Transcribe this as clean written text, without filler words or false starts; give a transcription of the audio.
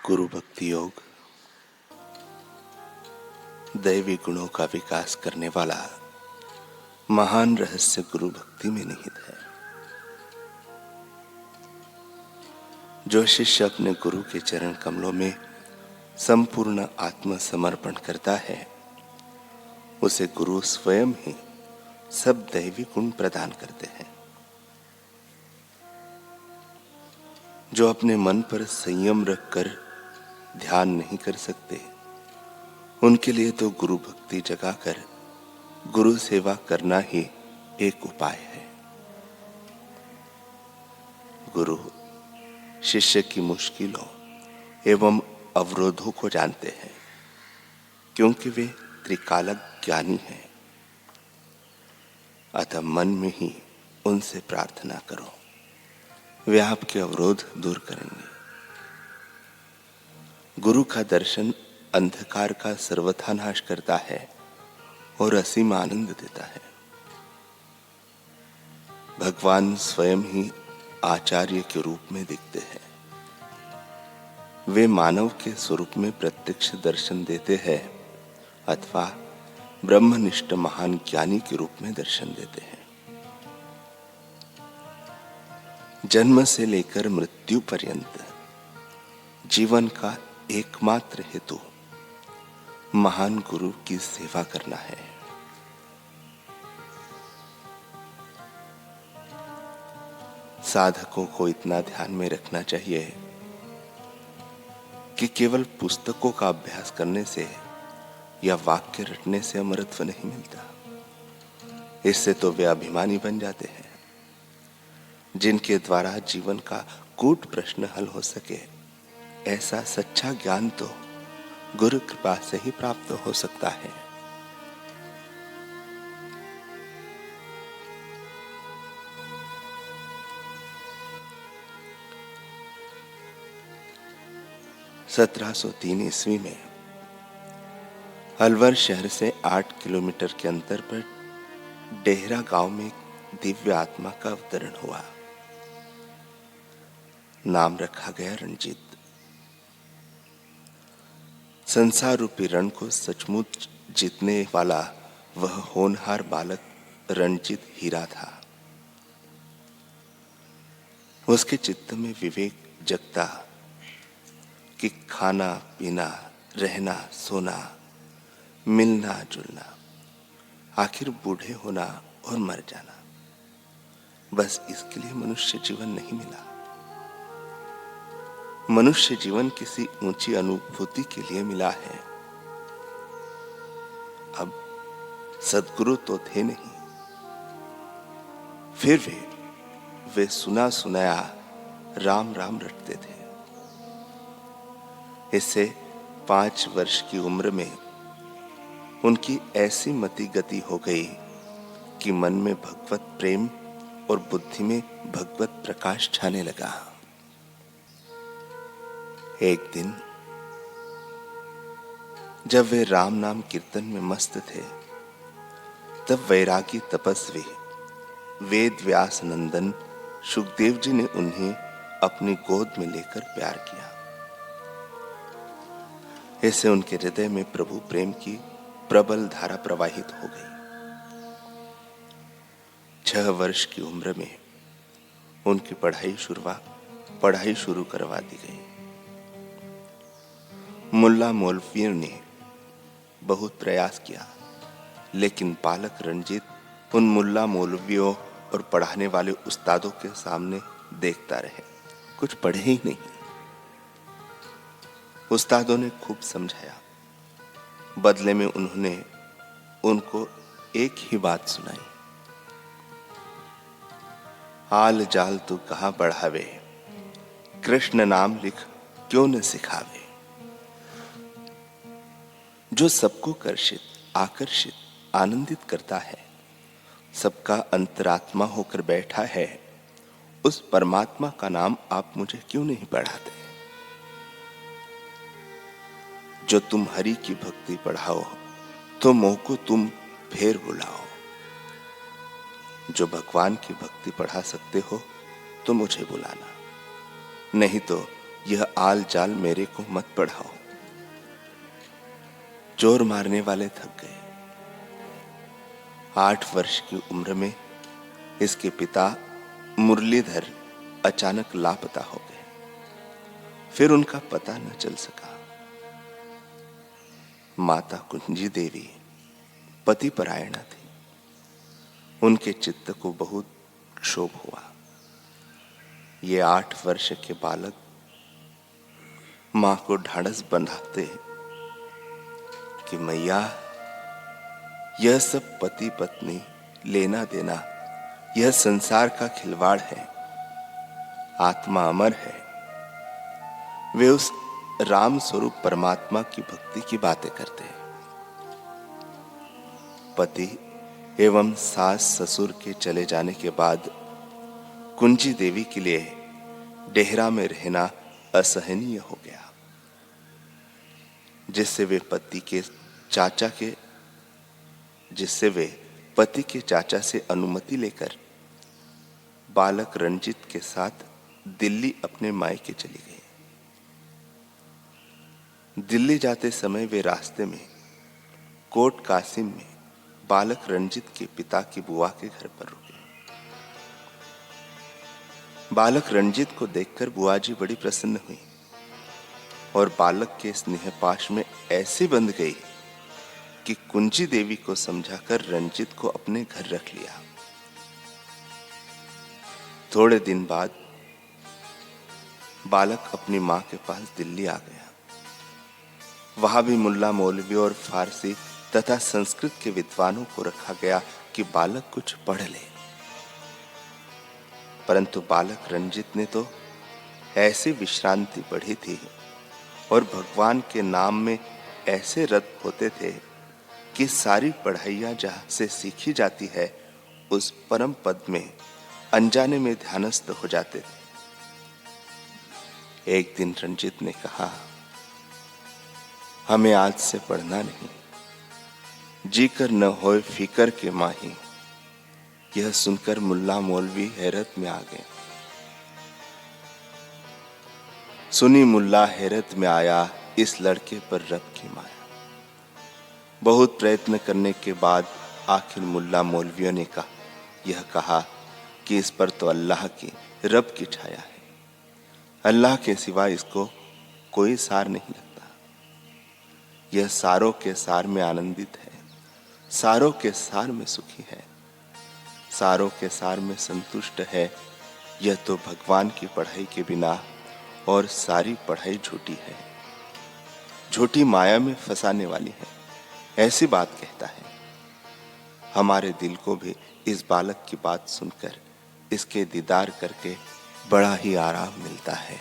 गुरु भक्ति योग दैवी गुणों का विकास करने वाला महान रहस्य गुरु भक्ति में निहित है। जो शिष्य अपने गुरु के चरण कमलों में संपूर्ण आत्मसमर्पण करता है, उसे गुरु स्वयं ही सब दैवी गुण प्रदान करते हैं। जो अपने मन पर संयम रखकर ध्यान नहीं कर सकते, उनके लिए तो गुरु भक्ति जगाकर गुरु सेवा करना ही एक उपाय है। गुरु शिष्य की मुश्किलों एवं अवरोधों को जानते हैं, क्योंकि वे त्रिकालक ज्ञानी हैं। अतः मन में ही उनसे प्रार्थना करो, वे आपके अवरोध दूर करेंगे। गुरु का दर्शन अंधकार का सर्वथा नाश करता है और असीम आनंद देता है। भगवान स्वयं ही आचार्य के रूप में दिखते हैं। वे मानव के स्वरूप में प्रत्यक्ष दर्शन देते हैं अथवा ब्रह्मनिष्ठ महान ज्ञानी के रूप में दर्शन देते हैं। जन्म से लेकर मृत्यु पर्यंत जीवन का एकमात्र हेतु महान गुरु की सेवा करना है। साधकों को इतना ध्यान में रखना चाहिए कि केवल पुस्तकों का अभ्यास करने से या वाक्य रटने से अमरत्व नहीं मिलता। इससे तो वे अभिमानी बन जाते हैं। जिनके द्वारा जीवन का कूट प्रश्न हल हो सके, ऐसा सच्चा ज्ञान तो गुरु कृपा से ही प्राप्त हो सकता है। सत्रह 1703 ईस्वी में अलवर शहर से 8 किलोमीटर के अंतर पर डेहरा गांव में एक दिव्य आत्मा का अवतरण हुआ। नाम रखा गया रणजीत। संसार रूपी रण को सचमुच जीतने वाला वह होनहार बालक रणजीत हीरा था। उसके चित्त में विवेक जगता कि खाना पीना, रहना सोना, मिलना जुलना, आखिर बूढ़े होना और मर जाना, बस इसके लिए मनुष्य जीवन नहीं मिला। मनुष्य जीवन किसी ऊंची अनुभूति के लिए मिला है। अब सद्गुरु तो थे नहीं, फिर वे सुना सुनाया राम राम रटते थे। इससे 5 वर्ष की उम्र में उनकी ऐसी मति गति हो गई कि मन में भगवत प्रेम और बुद्धि में भगवत प्रकाश छाने लगा। एक दिन जब वे राम नाम कीर्तन में मस्त थे, तब वैरागी तपस्वी वेद व्यास नंदन सुखदेव जी ने उन्हें अपनी गोद में लेकर प्यार किया। इससे उनके हृदय में प्रभु प्रेम की प्रबल धारा प्रवाहित हो गई। 6 वर्ष की उम्र में उनकी पढ़ाई शुरू करवा दी गई। मुल्ला मौलवियों ने बहुत प्रयास किया, लेकिन बालक रणजीत उन मुल्ला मौलवियों और पढ़ाने वाले उस्तादों के सामने देखता रहे, कुछ पढ़े ही नहीं। उस्तादों ने खूब समझाया। बदले में उन्होंने उनको एक ही बात सुनाई, आल जाल तू कहां बढ़ावे, कृष्ण नाम लिख क्यों न सिखावे। जो सबको आकर्षित आनंदित करता है, सबका अंतरात्मा होकर बैठा है, उस परमात्मा का नाम आप मुझे क्यों नहीं पढ़ाते। जो तुम हरि की भक्ति पढ़ाओ, तो मोह को तुम फेर बुलाओ। जो भगवान की भक्ति पढ़ा सकते हो, तो मुझे बुलाना, नहीं तो यह आल जाल मेरे को मत पढ़ाओ। चोर मारने वाले थक गए। 8 वर्ष की उम्र में इसके पिता मुरलीधर अचानक लापता हो गए। फिर उनका पता न चल सका। माता कुंजी देवी पति परायणा थी। उनके चित्त को बहुत क्षोभ हुआ। ये 8 वर्ष के बालक मां को ढाढ़स बंधाते कि मैया, यह सब पति पत्नी लेना देना, यह संसार का खिलवाड़ है। आत्मा अमर है। वे उस राम स्वरूप परमात्मा की भक्ति की बातें करते हैं। पति एवं सास ससुर के चले जाने के बाद कुंजी देवी के लिए डेहरा में रहना असहनीय हो गया, जिससे वे पति के चाचा से अनुमति लेकर बालक रंजित के साथ दिल्ली अपने मायके चली गई। दिल्ली जाते समय वे रास्ते में कोट कासिम में बालक रंजित के पिता की बुआ के घर पर रुके। बालक रंजित को देखकर बुआ जी बड़ी प्रसन्न हुई और बालक के स्नेह पाश में ऐसी बंध गई कि कुंजी देवी को समझाकर रंजित को अपने घर रख लिया। थोड़े दिन बाद बालक अपनी मां के पास दिल्ली आ गया। वहां भी मुल्ला मौलवी और फारसी तथा संस्कृत के विद्वानों को रखा गया कि बालक कुछ पढ़ ले। परंतु बालक रंजित ने तो ऐसी विश्रांति पढ़ी थी और भगवान के नाम में ऐसे रत होते थे कि सारी पढ़ाइयां जहां से सीखी जाती है उस परम पद में अनजाने में ध्यानस्थ हो जाते थे। एक दिन रंजित ने कहा, हमें आज से पढ़ना नहीं, जीकर न होए फिकर के माही। यह सुनकर मुल्ला मौलवी हैरत में आ गए। सुनी मुल्ला हैरत में आया इस लड़के पर रब की माया। बहुत प्रयत्न करने के बाद आखिर मुल्ला मौलवियों ने यह कहा कि इस पर तो अल्लाह की रब की छाया है। अल्लाह के सिवा इसको कोई सार नहीं लगता। यह सारों के सार में आनंदित है, सारों के सार में सुखी है, सारों के सार में संतुष्ट है। यह तो भगवान की पढ़ाई के बिना और सारी पढ़ाई झूठी है, झूठी माया में फंसाने वाली है, ऐसी बात कहता है। हमारे दिल को भी इस बालक की बात सुनकर इसके दीदार करके बड़ा ही आराम मिलता है।